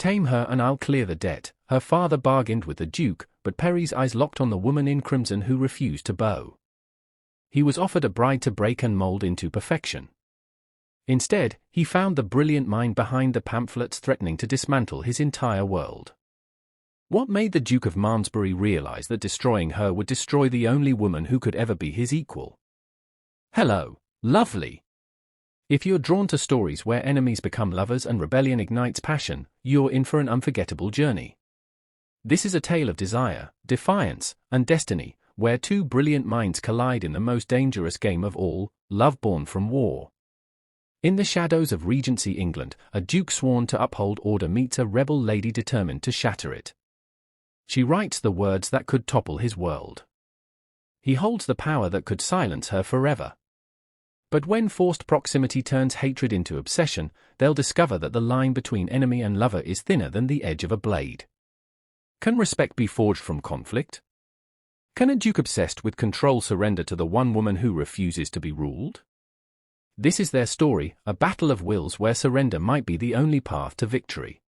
Tame her and I'll clear the debt, her father bargained with the Duke, but Perry's eyes locked on the woman in crimson who refused to bow. He was offered a bride to break and mold into perfection. Instead, he found the brilliant mind behind the pamphlets threatening to dismantle his entire world. What made the Duke of Malmsbury realize that destroying her would destroy the only woman who could ever be his equal? Hello, lovely. If you're drawn to stories where enemies become lovers and rebellion ignites passion, you're in for an unforgettable journey. This is a tale of desire, defiance, and destiny, where two brilliant minds collide in the most dangerous game of all, love born from war. In the shadows of Regency England, a duke sworn to uphold order meets a rebel lady determined to shatter it. She writes the words that could topple his world. He holds the power that could silence her forever. But when forced proximity turns hatred into obsession, they'll discover that the line between enemy and lover is thinner than the edge of a blade. Can respect be forged from conflict? Can a duke obsessed with control surrender to the one woman who refuses to be ruled? This is their story, a battle of wills where surrender might be the only path to victory.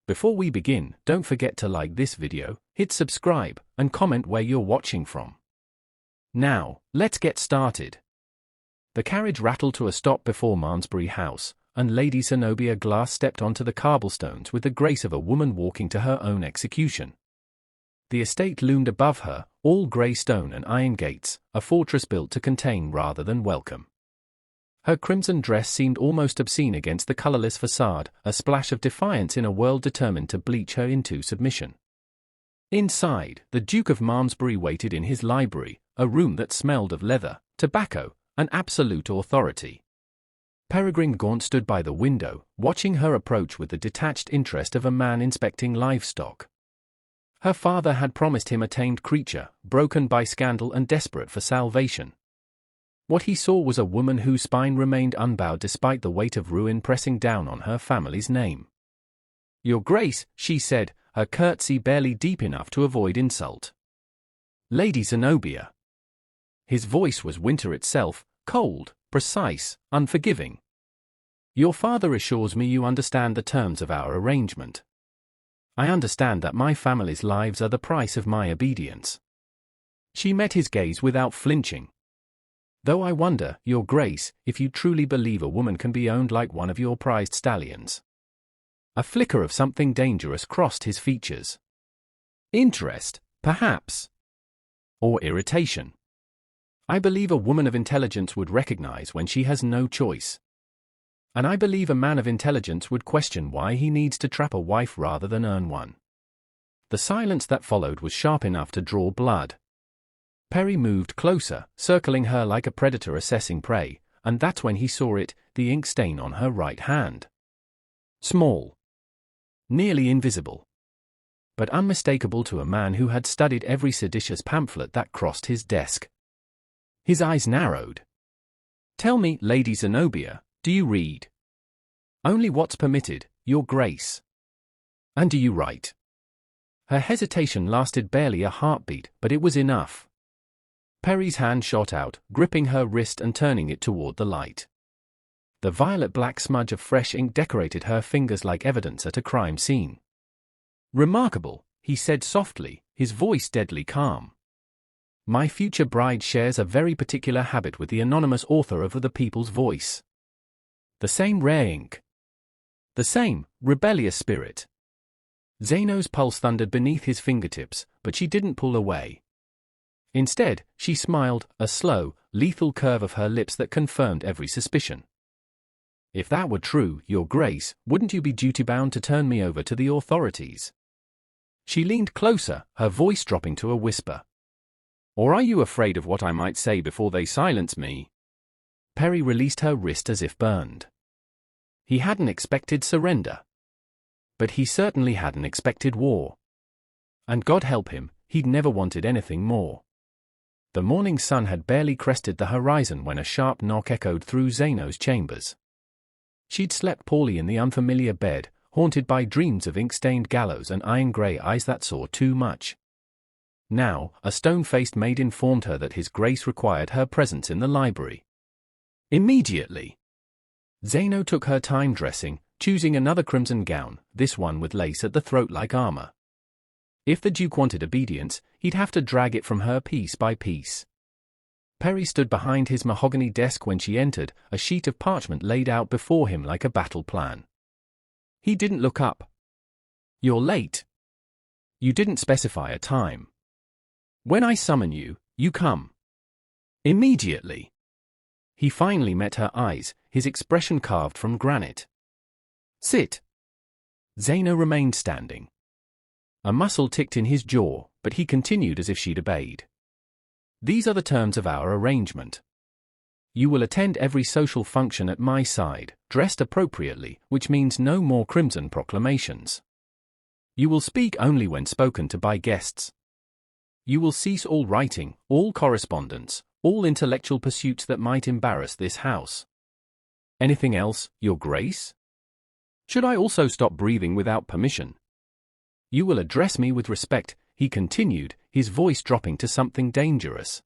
Before we begin, don't forget to like this video, hit subscribe, and comment where you're watching from. Now, let's get started. The carriage rattled to a stop before Malmsbury House, and Lady Zenobia Glass stepped onto the cobblestones with the grace of a woman walking to her own execution. The estate loomed above her, all grey stone and iron gates, a fortress built to contain rather than welcome. Her crimson dress seemed almost obscene against the colourless facade, a splash of defiance in a world determined to bleach her into submission. Inside, the Duke of Malmsbury waited in his library, a room that smelled of leather, tobacco, and absolute authority. Peregrine Gaunt stood by the window, watching her approach with the detached interest of a man inspecting livestock. Her father had promised him a tamed creature, broken by scandal and desperate for salvation. What he saw was a woman whose spine remained unbowed despite the weight of ruin pressing down on her family's name. "Your Grace," she said, her curtsy barely deep enough to avoid insult. "Lady Zenobia." His voice was winter itself, cold, precise, unforgiving. "Your father assures me you understand the terms of our arrangement." "I understand that my family's lives are the price of my obedience." She met his gaze without flinching. "Though I wonder, Your Grace, if you truly believe a woman can be owned like one of your prized stallions." A flicker of something dangerous crossed his features. Interest, perhaps. Or irritation. "I believe a woman of intelligence would recognize when she has no choice. And I believe a man of intelligence would question why he needs to trap a wife rather than earn one." The silence that followed was sharp enough to draw blood. Perry moved closer, circling her like a predator assessing prey, and that's when he saw it, the ink stain on her right hand. Small. Nearly invisible. But unmistakable to a man who had studied every seditious pamphlet that crossed his desk. His eyes narrowed. "Tell me, Lady Zenobia, do you read?" "Only what's permitted, Your Grace." "And do you write?" Her hesitation lasted barely a heartbeat, but it was enough. Perry's hand shot out, gripping her wrist and turning it toward the light. The violet-black smudge of fresh ink decorated her fingers like evidence at a crime scene. "Remarkable," he said softly, his voice deadly calm. "My future bride shares a very particular habit with the anonymous author of The People's Voice. The same rare ink. The same rebellious spirit." Zeno's pulse thundered beneath his fingertips, but she didn't pull away. Instead, she smiled, a slow, lethal curve of her lips that confirmed every suspicion. "If that were true, Your Grace, wouldn't you be duty-bound to turn me over to the authorities?" She leaned closer, her voice dropping to a whisper. "Or are you afraid of what I might say before they silence me?" Perry released her wrist as if burned. He hadn't expected surrender. But he certainly hadn't expected war. And God help him, he'd never wanted anything more. The morning sun had barely crested the horizon when a sharp knock echoed through Zeno's chambers. She'd slept poorly in the unfamiliar bed, haunted by dreams of ink-stained gallows and iron-grey eyes that saw too much. Now, a stone-faced maid informed her that His Grace required her presence in the library. Immediately. Zeno took her time dressing, choosing another crimson gown, this one with lace at the throat like armor. If the Duke wanted obedience, he'd have to drag it from her piece by piece. Perry stood behind his mahogany desk when she entered, a sheet of parchment laid out before him like a battle plan. He didn't look up. "You're late. You didn't specify a time. When I summon you, you come. Immediately." He finally met her eyes, his expression carved from granite. "Sit." Zeno remained standing. A muscle ticked in his jaw, but he continued as if she'd obeyed. "These are the terms of our arrangement. You will attend every social function at my side, dressed appropriately, which means no more crimson proclamations. You will speak only when spoken to by guests. You will cease all writing, all correspondence, all intellectual pursuits that might embarrass this house. Anything else, Your Grace? Should I also stop breathing without permission? You will address me with respect," he continued, his voice dropping to something dangerous.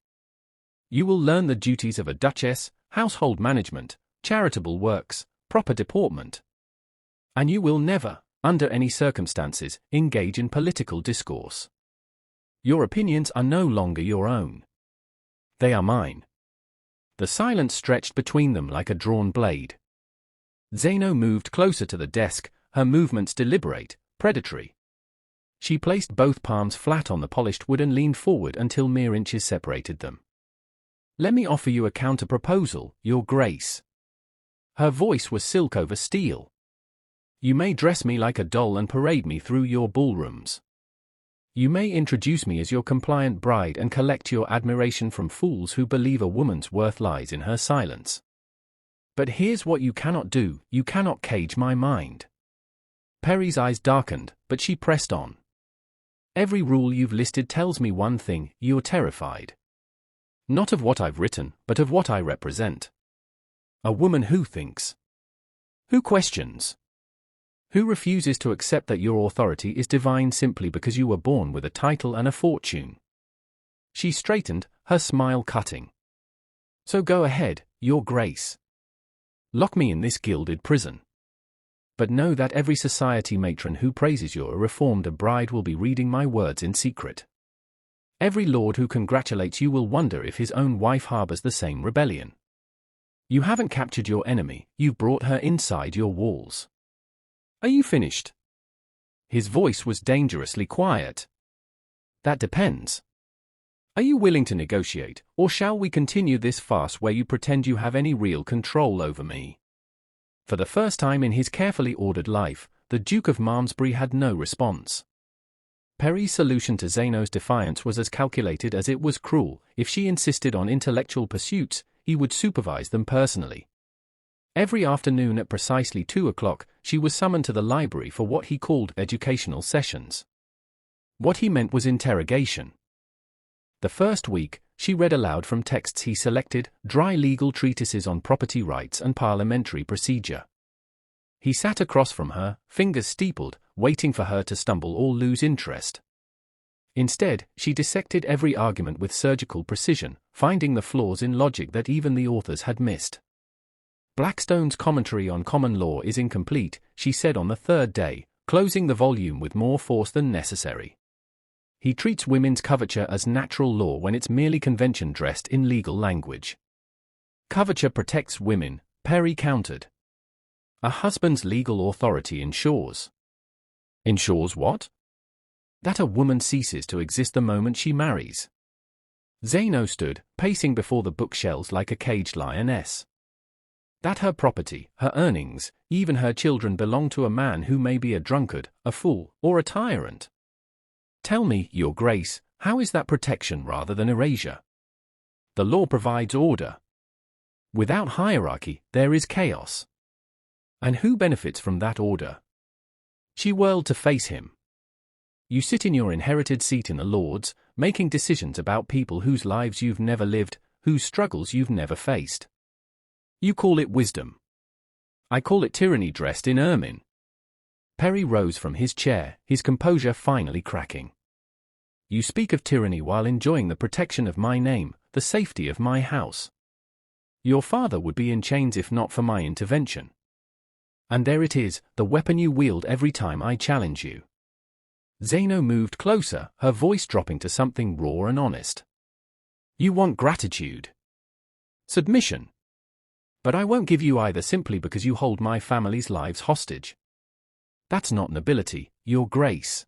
"You will learn the duties of a duchess, household management, charitable works, proper deportment. And you will never, under any circumstances, engage in political discourse. Your opinions are no longer your own. They are mine." The silence stretched between them like a drawn blade. Zeno moved closer to the desk, her movements deliberate, predatory. She placed both palms flat on the polished wood and leaned forward until mere inches separated them. "Let me offer you a counter-proposal, Your Grace." Her voice was silk over steel. "You may dress me like a doll and parade me through your ballrooms. You may introduce me as your compliant bride and collect your admiration from fools who believe a woman's worth lies in her silence. But here's what you cannot do, you cannot cage my mind." Perry's eyes darkened, but she pressed on. "Every rule you've listed tells me one thing, you're terrified. Not of what I've written, but of what I represent. A woman who thinks. Who questions. Who refuses to accept that your authority is divine simply because you were born with a title and a fortune." She straightened, her smile cutting. "So go ahead, Your Grace. Lock me in this gilded prison. But know that every society matron who praises your reformed bride will be reading my words in secret. Every lord who congratulates you will wonder if his own wife harbors the same rebellion. You haven't captured your enemy, you've brought her inside your walls. Are you finished?" His voice was dangerously quiet. "That depends. Are you willing to negotiate, or shall we continue this farce where you pretend you have any real control over me?" For the first time in his carefully ordered life, the Duke of Malmsbury had no response. Perry's solution to Zeno's defiance was as calculated as it was cruel. If she insisted on intellectual pursuits, he would supervise them personally. Every afternoon at precisely 2 o'clock, she was summoned to the library for what he called educational sessions. What he meant was interrogation. The first week, she read aloud from texts he selected, dry legal treatises on property rights and parliamentary procedure. He sat across from her, fingers steepled, waiting for her to stumble or lose interest. Instead, she dissected every argument with surgical precision, finding the flaws in logic that even the authors had missed. "Blackstone's commentary on common law is incomplete," she said on the third day, closing the volume with more force than necessary. "He treats women's coverture as natural law when it's merely convention dressed in legal language." "Coverture protects women," Perry countered. "A husband's legal authority ensures." "Ensures what?" "That a woman ceases to exist the moment she marries." Zeno stood, pacing before the bookshelves like a caged lioness. "That her property, her earnings, even her children belong to a man who may be a drunkard, a fool, or a tyrant. Tell me, Your Grace, how is that protection rather than erasure? The law provides order. Without hierarchy, there is chaos. And who benefits from that order?" She whirled to face him. "You sit in your inherited seat in the Lords, making decisions about people whose lives you've never lived, whose struggles you've never faced. You call it wisdom. I call it tyranny dressed in ermine." Perry rose from his chair, his composure finally cracking. "You speak of tyranny while enjoying the protection of my name, the safety of my house. Your father would be in chains if not for my intervention. And there it is, the weapon you wield every time I challenge you. Zeno moved closer, her voice dropping to something raw and honest. You want gratitude. Submission. But I won't give you either simply because you hold my family's lives hostage. That's not nobility, your grace.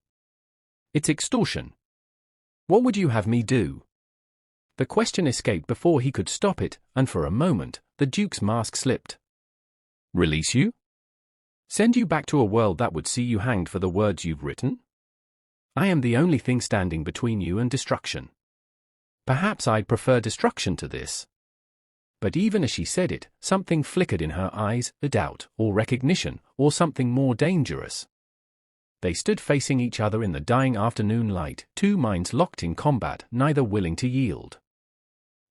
It's extortion. What would you have me do? The question escaped before he could stop it, and for a moment, the Duke's mask slipped. Release you? Send you back to a world that would see you hanged for the words you've written? I am the only thing standing between you and destruction. Perhaps I'd prefer destruction to this. But even as she said it, something flickered in her eyes, a doubt, or recognition, or something more dangerous. They stood facing each other in the dying afternoon light, two minds locked in combat, neither willing to yield.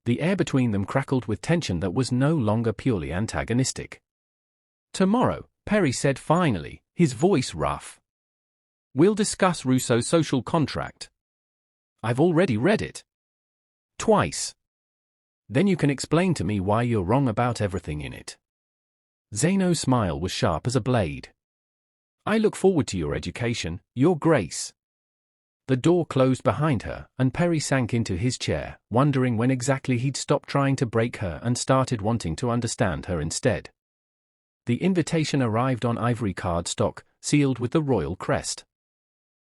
The air between them crackled with tension that was no longer purely antagonistic. Tomorrow, Perry said finally, his voice rough. We'll discuss Rousseau's social contract. I've already read it. Twice. Then you can explain to me why you're wrong about everything in it. Zeno's smile was sharp as a blade. I look forward to your education, your grace. The door closed behind her, and Perry sank into his chair, wondering when exactly he'd stopped trying to break her and started wanting to understand her instead. The invitation arrived on ivory cardstock, sealed with the royal crest.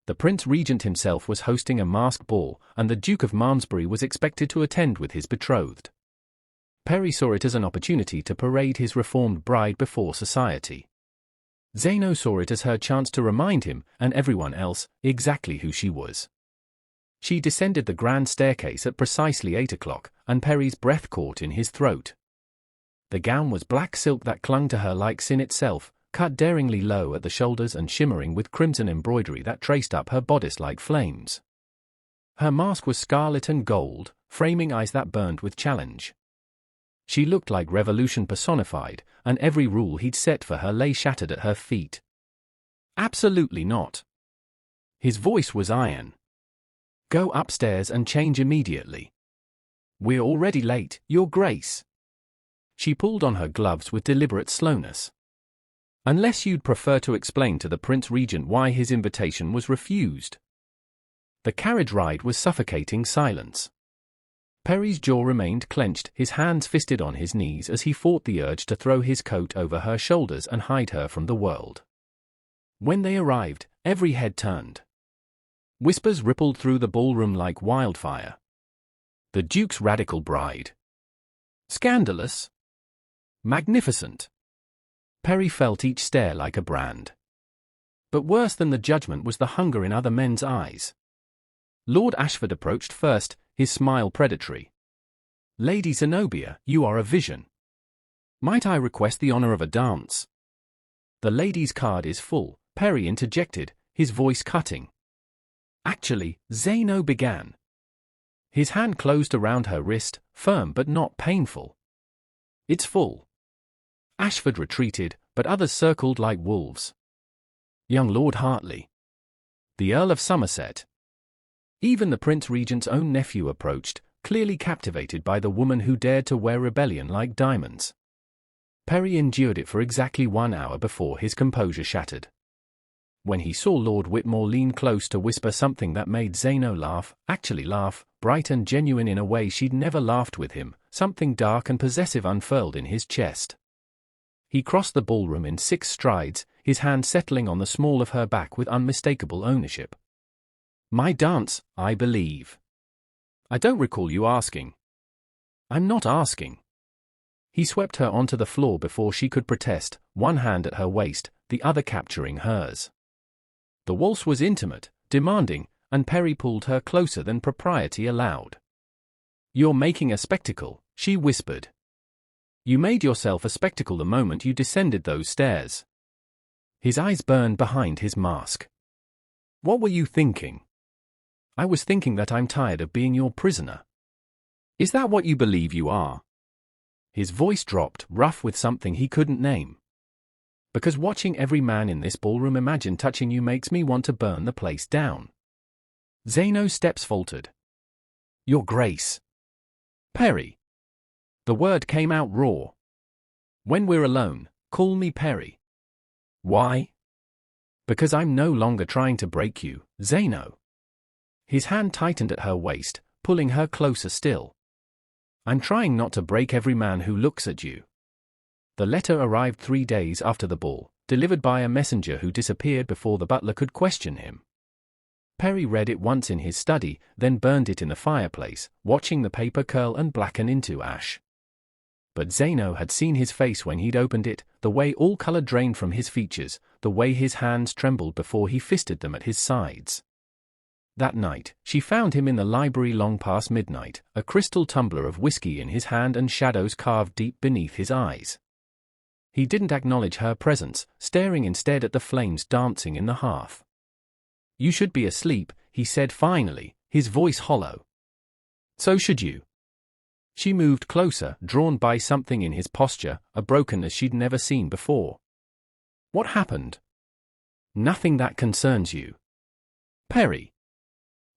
The Prince Regent himself was hosting a masked ball, and the Duke of Malmsbury was expected to attend with his betrothed. Perry saw it as an opportunity to parade his reformed bride before society. Zeno saw it as her chance to remind him, and everyone else, exactly who she was. She descended the grand staircase at precisely 8 o'clock, and Perry's breath caught in his throat. The gown was black silk that clung to her like sin itself, cut daringly low at the shoulders and shimmering with crimson embroidery that traced up her bodice like flames. Her mask was scarlet and gold, framing eyes that burned with challenge. She looked like revolution personified, and every rule he'd set for her lay shattered at her feet. Absolutely not. His voice was iron. Go upstairs and change immediately. We're already late, Your Grace. She pulled on her gloves with deliberate slowness. Unless you'd prefer to explain to the Prince Regent why his invitation was refused. The carriage ride was suffocating silence. Perry's jaw remained clenched, his hands fisted on his knees as he fought the urge to throw his coat over her shoulders and hide her from the world. When they arrived, every head turned. Whispers rippled through the ballroom like wildfire. The Duke's radical bride. Scandalous. Magnificent. Perry felt each stare like a brand. But worse than the judgment was the hunger in other men's eyes. Lord Ashford approached first, his smile predatory. Lady Zenobia, you are a vision. Might I request the honor of a dance? The lady's card is full, Perry interjected, his voice cutting. Actually, Zeno began. His hand closed around her wrist, firm but not painful. It's full. Ashford retreated, but others circled like wolves. Young Lord Hartley. The Earl of Somerset. Even the Prince Regent's own nephew approached, clearly captivated by the woman who dared to wear rebellion like diamonds. Perry endured it for exactly 1 hour before his composure shattered. When he saw Lord Whitmore lean close to whisper something that made Zeno laugh, actually laugh, bright and genuine in a way she'd never laughed with him, something dark and possessive unfurled in his chest. He crossed the ballroom in 6 strides, his hand settling on the small of her back with unmistakable ownership. My dance, I believe. I don't recall you asking. I'm not asking. He swept her onto the floor before she could protest, one hand at her waist, the other capturing hers. The waltz was intimate, demanding, and Perry pulled her closer than propriety allowed. You're making a spectacle, she whispered. You made yourself a spectacle the moment you descended those stairs. His eyes burned behind his mask. What were you thinking? I was thinking that I'm tired of being your prisoner. Is that what you believe you are? His voice dropped, rough with something he couldn't name. Because watching every man in this ballroom imagine touching you makes me want to burn the place down. Zeno's steps faltered. Your Grace. Perry. The word came out raw. When we're alone, call me Perry. Why? Because I'm no longer trying to break you, Zeno. His hand tightened at her waist, pulling her closer still. I'm trying not to break every man who looks at you. The letter arrived 3 days after the ball, delivered by a messenger who disappeared before the butler could question him. Perry read it once in his study, then burned it in the fireplace, watching the paper curl and blacken into ash. But Zeno had seen his face when he'd opened it, the way all color drained from his features, the way his hands trembled before he fisted them at his sides. That night, she found him in the library long past midnight, a crystal tumbler of whiskey in his hand and shadows carved deep beneath his eyes. He didn't acknowledge her presence, staring instead at the flames dancing in the hearth. You should be asleep, he said finally, his voice hollow. So should you. She moved closer, drawn by something in his posture, a brokenness she'd never seen before. What happened? Nothing that concerns you. Perry.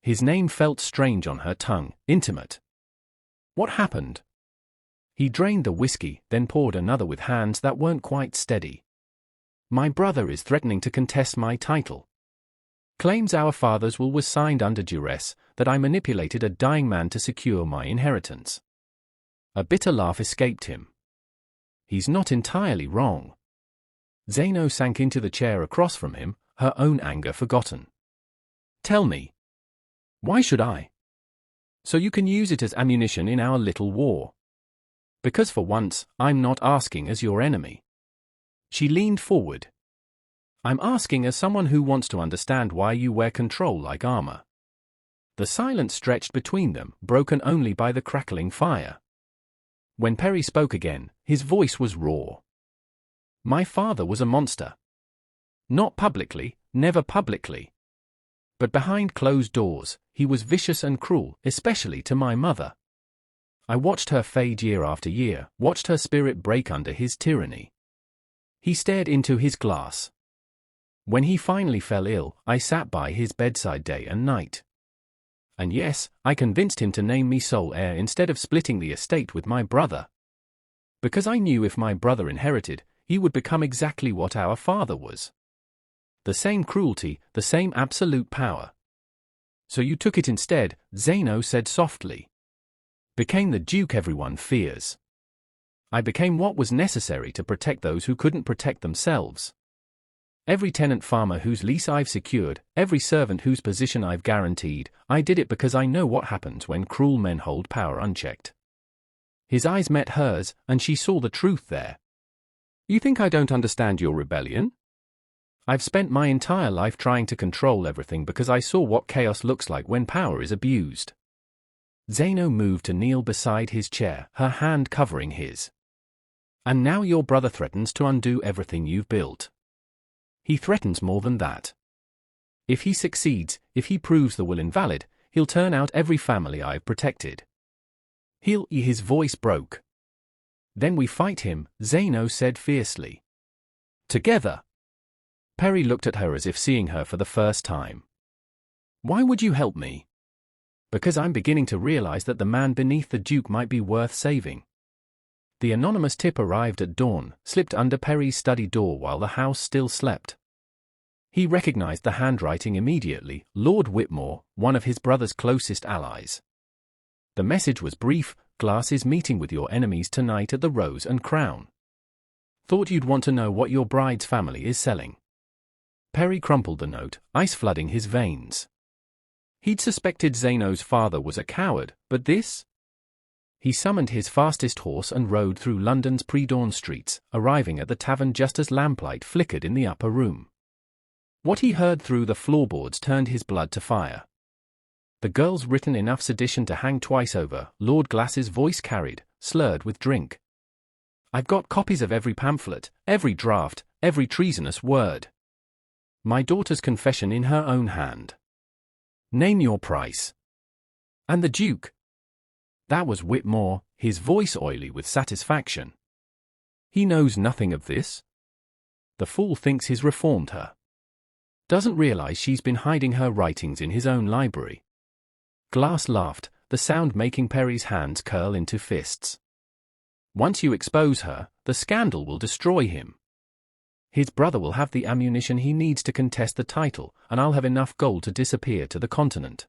His name felt strange on her tongue, intimate. What happened? He drained the whiskey, then poured another with hands that weren't quite steady. My brother is threatening to contest my title. Claims our father's will was signed under duress, that I manipulated a dying man to secure my inheritance. A bitter laugh escaped him. He's not entirely wrong. Zeno sank into the chair across from him, her own anger forgotten. Tell me. Why should I? So you can use it as ammunition in our little war. Because for once, I'm not asking as your enemy. She leaned forward. I'm asking as someone who wants to understand why you wear control like armor. The silence stretched between them, broken only by the crackling fire. When Perry spoke again, his voice was raw. My father was a monster. Not publicly, never publicly. But behind closed doors, he was vicious and cruel, especially to my mother. I watched her fade year after year, watched her spirit break under his tyranny. He stared into his glass. When he finally fell ill, I sat by his bedside day and night. And yes, I convinced him to name me sole heir instead of splitting the estate with my brother. Because I knew if my brother inherited, he would become exactly what our father was. The same cruelty, the same absolute power. So you took it instead, Zeno said softly. Became the duke everyone fears. I became what was necessary to protect those who couldn't protect themselves. Every tenant farmer whose lease I've secured, every servant whose position I've guaranteed, I did it because I know what happens when cruel men hold power unchecked. His eyes met hers, and she saw the truth there. You think I don't understand your rebellion? I've spent my entire life trying to control everything because I saw what chaos looks like when power is abused. Zeno moved to kneel beside his chair, her hand covering his. And now your brother threatens to undo everything you've built. He threatens more than that. If he succeeds, if he proves the will invalid, he'll turn out every family I've protected. His voice broke. Then we fight him, Zeno said fiercely. Together. Perry looked at her as if seeing her for the first time. Why would you help me? Because I'm beginning to realize that the man beneath the Duke might be worth saving. The anonymous tip arrived at dawn, slipped under Perry's study door while the house still slept. He recognized the handwriting immediately, Lord Whitmore, one of his brother's closest allies. The message was brief, Glass is meeting with your enemies tonight at the Rose and Crown. Thought you'd want to know what your bride's family is selling. Perry crumpled the note, ice flooding his veins. He'd suspected Zeno's father was a coward, but this? He summoned his fastest horse and rode through London's pre-dawn streets, arriving at the tavern just as lamplight flickered in the upper room. What he heard through the floorboards turned his blood to fire. The girl's written enough sedition to hang twice over, Lord Glass's voice carried, slurred with drink. I've got copies of every pamphlet, every draft, every treasonous word. My daughter's confession in her own hand. Name your price. And the Duke. That was Whitmore, his voice oily with satisfaction. He knows nothing of this? The fool thinks he's reformed her. Doesn't realize she's been hiding her writings in his own library. Glass laughed, the sound making Perry's hands curl into fists. Once you expose her, the scandal will destroy him. His brother will have the ammunition he needs to contest the title, and I'll have enough gold to disappear to the continent.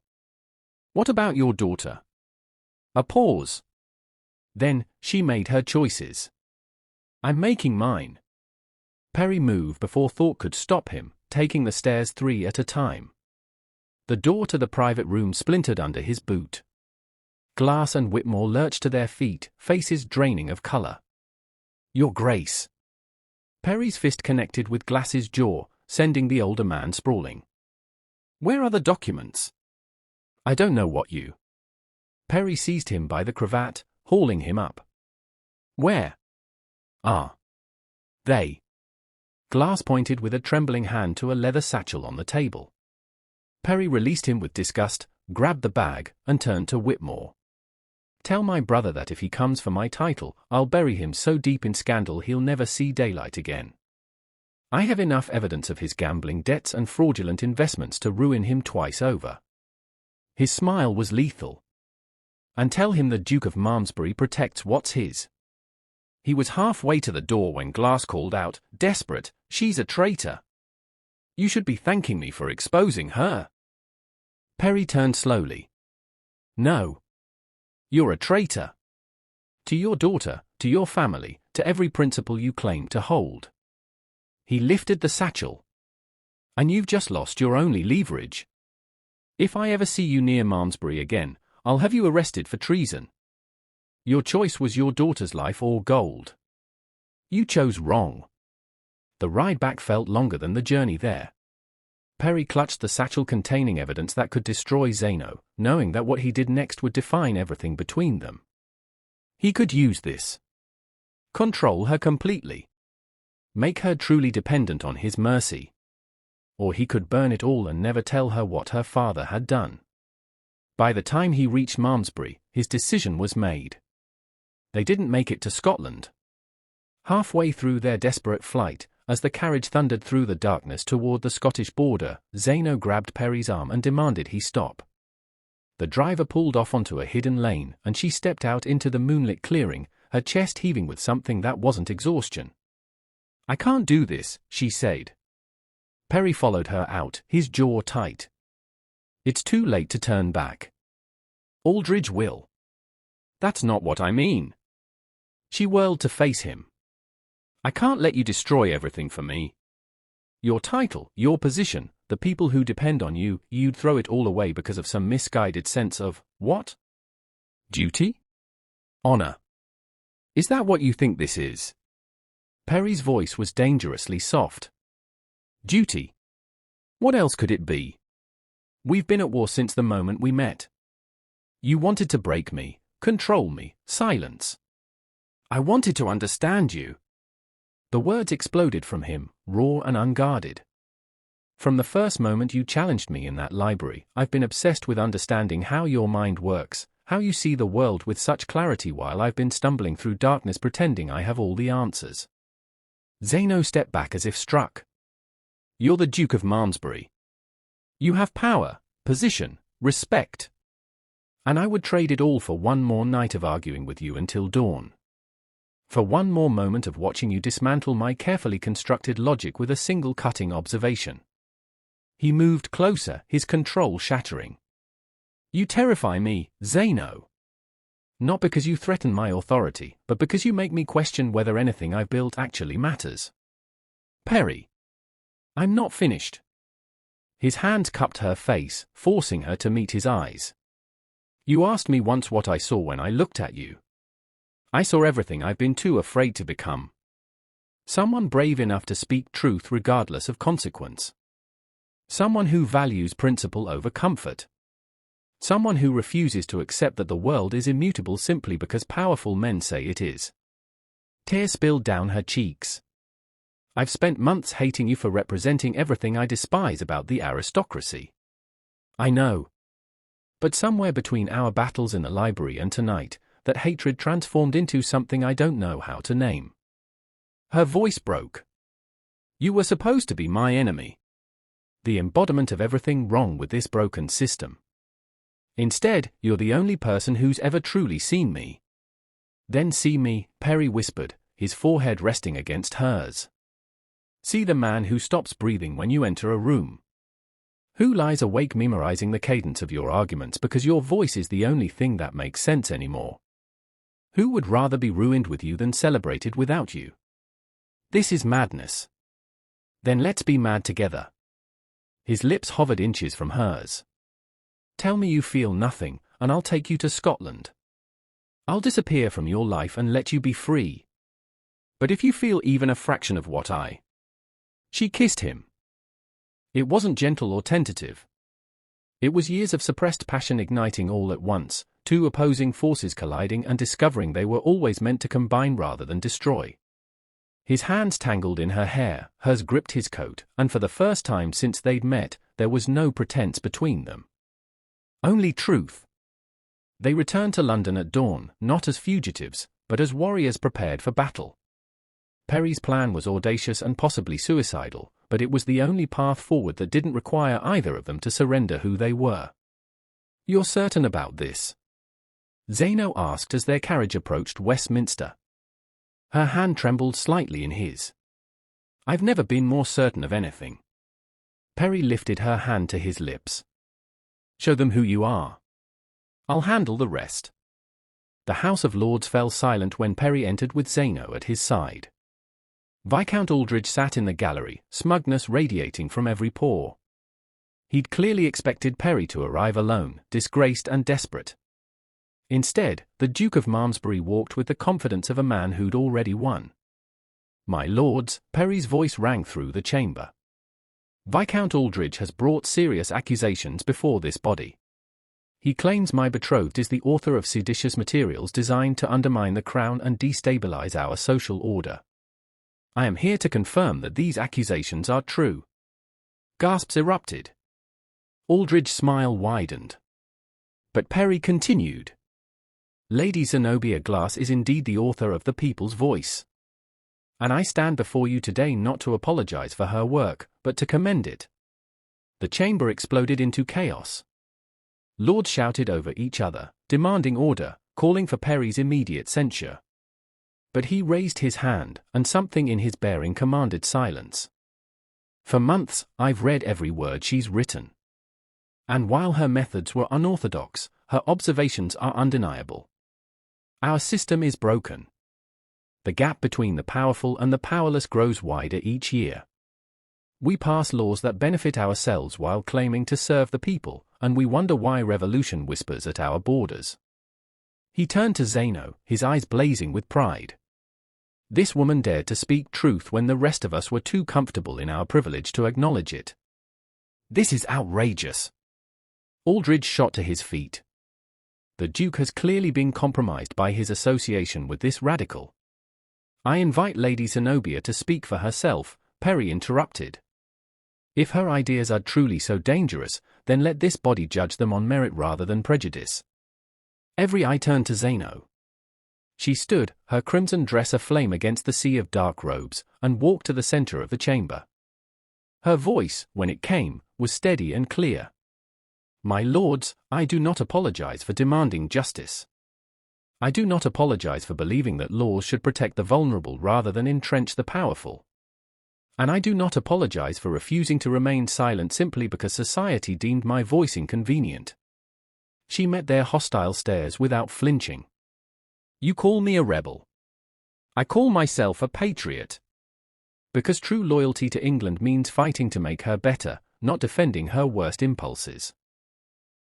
What about your daughter? A pause. Then, she made her choices. I'm making mine. Perry moved before thought could stop him, taking the stairs 3 at a time. The door to the private room splintered under his boot. Glass and Whitmore lurched to their feet, faces draining of color. Your Grace. Perry's fist connected with Glass's jaw, sending the older man sprawling. Where are the documents? I don't know what you. Perry seized him by the cravat, hauling him up. Where? Ah. They. Glass pointed with a trembling hand to a leather satchel on the table. Perry released him with disgust, grabbed the bag, and turned to Whitmore. Tell my brother that if he comes for my title, I'll bury him so deep in scandal he'll never see daylight again. I have enough evidence of his gambling debts and fraudulent investments to ruin him twice over. His smile was lethal. And tell him the Duke of Malmsbury protects what's his. He was halfway to the door when Glass called out, desperate, she's a traitor. You should be thanking me for exposing her. Perry turned slowly. No. You're a traitor. To your daughter, to your family, to every principle you claim to hold. He lifted the satchel. And you've just lost your only leverage. If I ever see you near Malmsbury again, I'll have you arrested for treason. Your choice was your daughter's life or gold. You chose wrong. The ride back felt longer than the journey there. Perry clutched the satchel containing evidence that could destroy Zeno, knowing that what he did next would define everything between them. He could use this. Control her completely. Make her truly dependent on his mercy. Or he could burn it all and never tell her what her father had done. By the time he reached Malmsbury, his decision was made. They didn't make it to Scotland. Halfway through their desperate flight, as the carriage thundered through the darkness toward the Scottish border, Zeno grabbed Perry's arm and demanded he stop. The driver pulled off onto a hidden lane, and she stepped out into the moonlit clearing, her chest heaving with something that wasn't exhaustion. I can't do this, she said. Perry followed her out, his jaw tight. It's too late to turn back. Aldridge will. That's not what I mean. She whirled to face him. I can't let you destroy everything for me. Your title, your position, the people who depend on you, you'd throw it all away because of some misguided sense of, what? Duty? Honor. Is that what you think this is? Perry's voice was dangerously soft. Duty. What else could it be? We've been at war since the moment we met. You wanted to break me, control me, silence. I wanted to understand you. The words exploded from him, raw and unguarded. From the first moment you challenged me in that library, I've been obsessed with understanding how your mind works, how you see the world with such clarity while I've been stumbling through darkness pretending I have all the answers. Zeno stepped back as if struck. You're the Duke of Malmsbury. You have power, position, respect. And I would trade it all for one more night of arguing with you until dawn. For one more moment of watching you dismantle my carefully constructed logic with a single cutting observation. He moved closer, his control shattering. You terrify me, Zeno. Not because you threaten my authority, but because you make me question whether anything I've built actually matters. Perry. I'm not finished. His hand cupped her face, forcing her to meet his eyes. You asked me once what I saw when I looked at you. I saw everything I've been too afraid to become. Someone brave enough to speak truth regardless of consequence. Someone who values principle over comfort. Someone who refuses to accept that the world is immutable simply because powerful men say it is. Tears spilled down her cheeks. I've spent months hating you for representing everything I despise about the aristocracy. I know. But somewhere between our battles in the library and tonight, that hatred transformed into something I don't know how to name. Her voice broke. You were supposed to be my enemy. The embodiment of everything wrong with this broken system. Instead, you're the only person who's ever truly seen me. Then see me, Perry whispered, his forehead resting against hers. See the man who stops breathing when you enter a room. Who lies awake memorizing the cadence of your arguments because your voice is the only thing that makes sense anymore? Who would rather be ruined with you than celebrated without you? This is madness. Then let's be mad together. His lips hovered inches from hers. Tell me you feel nothing, and I'll take you to Scotland. I'll disappear from your life and let you be free. But if you feel even a fraction of what I... She kissed him. It wasn't gentle or tentative. It was years of suppressed passion igniting all at once, two opposing forces colliding and discovering they were always meant to combine rather than destroy. His hands tangled in her hair, hers gripped his coat, and for the first time since they'd met, there was no pretense between them. Only truth. They returned to London at dawn, not as fugitives, but as warriors prepared for battle. Perry's plan was audacious and possibly suicidal, but it was the only path forward that didn't require either of them to surrender who they were. You're certain about this? Zeno asked as their carriage approached Westminster. Her hand trembled slightly in his. I've never been more certain of anything. Perry lifted her hand to his lips. Show them who you are. I'll handle the rest. The House of Lords fell silent when Perry entered with Zeno at his side. Viscount Aldridge sat in the gallery, smugness radiating from every pore. He'd clearly expected Perry to arrive alone, disgraced and desperate. Instead, the Duke of Malmsbury walked with the confidence of a man who'd already won. My lords, Perry's voice rang through the chamber. Viscount Aldridge has brought serious accusations before this body. He claims my betrothed is the author of seditious materials designed to undermine the crown and destabilize our social order. I am here to confirm that these accusations are true. Gasps erupted. Aldridge's smile widened. But Perry continued. Lady Zenobia Glass is indeed the author of The People's Voice. And I stand before you today not to apologize for her work, but to commend it. The chamber exploded into chaos. Lords shouted over each other, demanding order, calling for Perry's immediate censure. But he raised his hand, and something in his bearing commanded silence. For months, I've read every word she's written. And while her methods were unorthodox, her observations are undeniable. Our system is broken. The gap between the powerful and the powerless grows wider each year. We pass laws that benefit ourselves while claiming to serve the people, and we wonder why revolution whispers at our borders. He turned to Zeno, his eyes blazing with pride. This woman dared to speak truth when the rest of us were too comfortable in our privilege to acknowledge it. This is outrageous. Aldridge shot to his feet. The Duke has clearly been compromised by his association with this radical. I invite Lady Zenobia to speak for herself, Perry interrupted. If her ideas are truly so dangerous, then let this body judge them on merit rather than prejudice. Every eye turned to Zeno. She stood, her crimson dress aflame against the sea of dark robes, and walked to the center of the chamber. Her voice, when it came, was steady and clear. My lords, I do not apologize for demanding justice. I do not apologize for believing that laws should protect the vulnerable rather than entrench the powerful. And I do not apologize for refusing to remain silent simply because society deemed my voice inconvenient. She met their hostile stares without flinching. You call me a rebel. I call myself a patriot. Because true loyalty to England means fighting to make her better, not defending her worst impulses.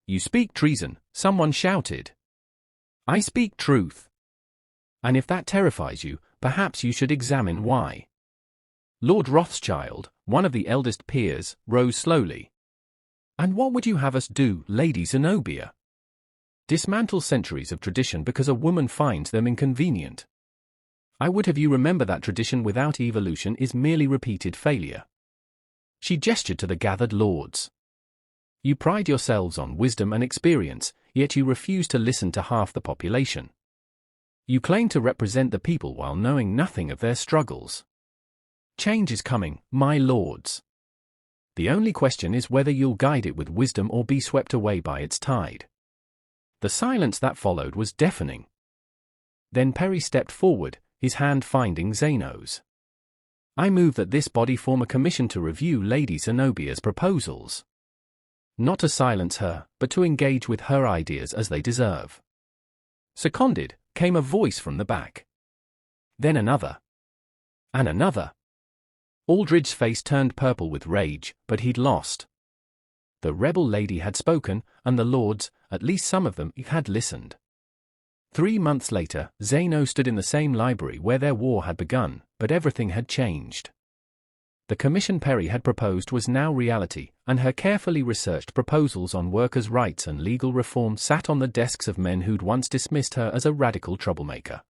You speak treason, someone shouted. I speak truth. And if that terrifies you, perhaps you should examine why. Lord Rothschild, one of the eldest peers, rose slowly. And what would you have us do, Lady Zenobia? Dismantle centuries of tradition because a woman finds them inconvenient. I would have you remember that tradition without evolution is merely repeated failure. She gestured to the gathered lords. You pride yourselves on wisdom and experience, yet you refuse to listen to half the population. You claim to represent the people while knowing nothing of their struggles. Change is coming, my lords. The only question is whether you'll guide it with wisdom or be swept away by its tide. The silence that followed was deafening. Then Perry stepped forward, his hand finding Zeno's. I move that this body form a commission to review Lady Zenobia's proposals. Not to silence her, but to engage with her ideas as they deserve. Seconded, came a voice from the back. Then another. And another. Aldridge's face turned purple with rage, but he'd lost. The rebel lady had spoken, and the lords, at least some of them, had listened. 3 months later, Zeno stood in the same library where their war had begun, but everything had changed. The commission Perry had proposed was now reality, and her carefully researched proposals on workers' rights and legal reform sat on the desks of men who'd once dismissed her as a radical troublemaker.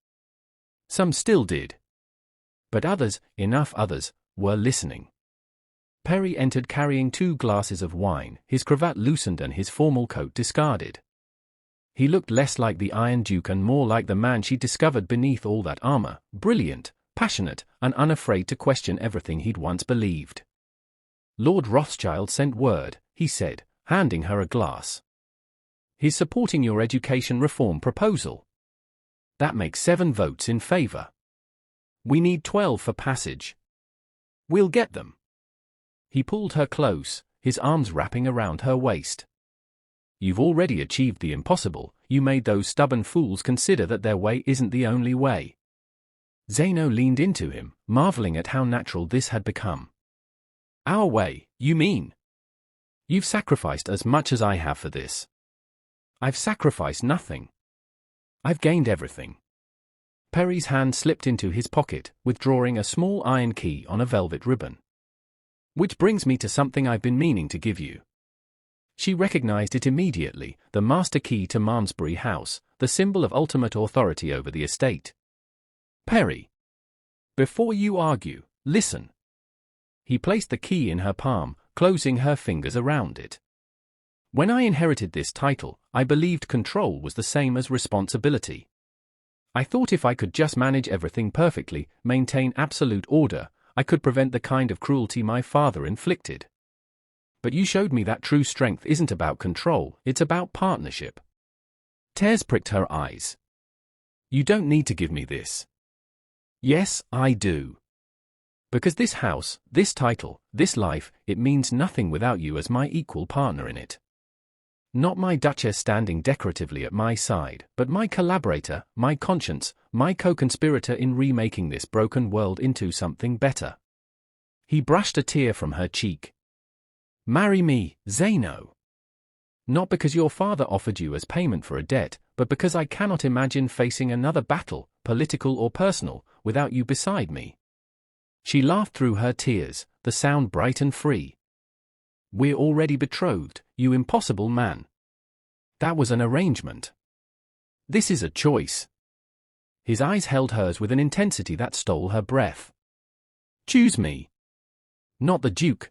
Some still did. But others, enough others, were listening. Perry entered carrying 2 glasses of wine, his cravat loosened and his formal coat discarded. He looked less like the Iron Duke and more like the man she'd discovered beneath all that armor, brilliant, passionate, and unafraid to question everything he'd once believed. Lord Rothschild sent word, he said, handing her a glass. He's supporting your education reform proposal. That makes 7 votes in favor. We need 12 for passage. We'll get them. He pulled her close, his arms wrapping around her waist. You've already achieved the impossible, you made those stubborn fools consider that their way isn't the only way. Zeno leaned into him, marveling at how natural this had become. Our way, you mean? You've sacrificed as much as I have for this. I've sacrificed nothing. I've gained everything. Perry's hand slipped into his pocket, withdrawing a small iron key on a velvet ribbon. Which brings me to something I've been meaning to give you. She recognized it immediately, the master key to Malmsbury House, the symbol of ultimate authority over the estate. Perry. Before you argue, listen. He placed the key in her palm, closing her fingers around it. When I inherited this title, I believed control was the same as responsibility. I thought if I could just manage everything perfectly, maintain absolute order, I could prevent the kind of cruelty my father inflicted. But you showed me that true strength isn't about control, it's about partnership. Tears pricked her eyes. You don't need to give me this. Yes, I do. Because this house, this title, this life, it means nothing without you as my equal partner in it. Not my duchess standing decoratively at my side, but my collaborator, my conscience, my co-conspirator in remaking this broken world into something better. He brushed a tear from her cheek. Marry me, Zeno. Not because your father offered you as payment for a debt, but because I cannot imagine facing another battle, political or personal, without you beside me. She laughed through her tears, the sound bright and free. We're already betrothed, you impossible man. That was an arrangement. This is a choice. His eyes held hers with an intensity that stole her breath. Choose me. Not the Duke.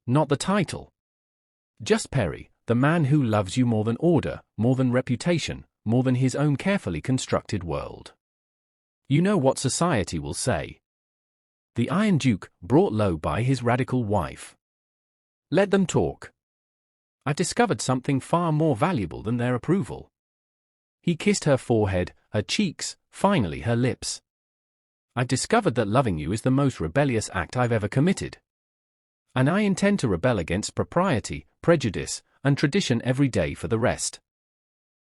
Not the title. Just Perry, the man who loves you more than order, more than reputation, more than his own carefully constructed world. You know what society will say. The Iron Duke, brought low by his radical wife. Let them talk. I've discovered something far more valuable than their approval. He kissed her forehead, her cheeks, finally her lips. I've discovered that loving you is the most rebellious act I've ever committed. And I intend to rebel against propriety, prejudice, and tradition every day for the rest.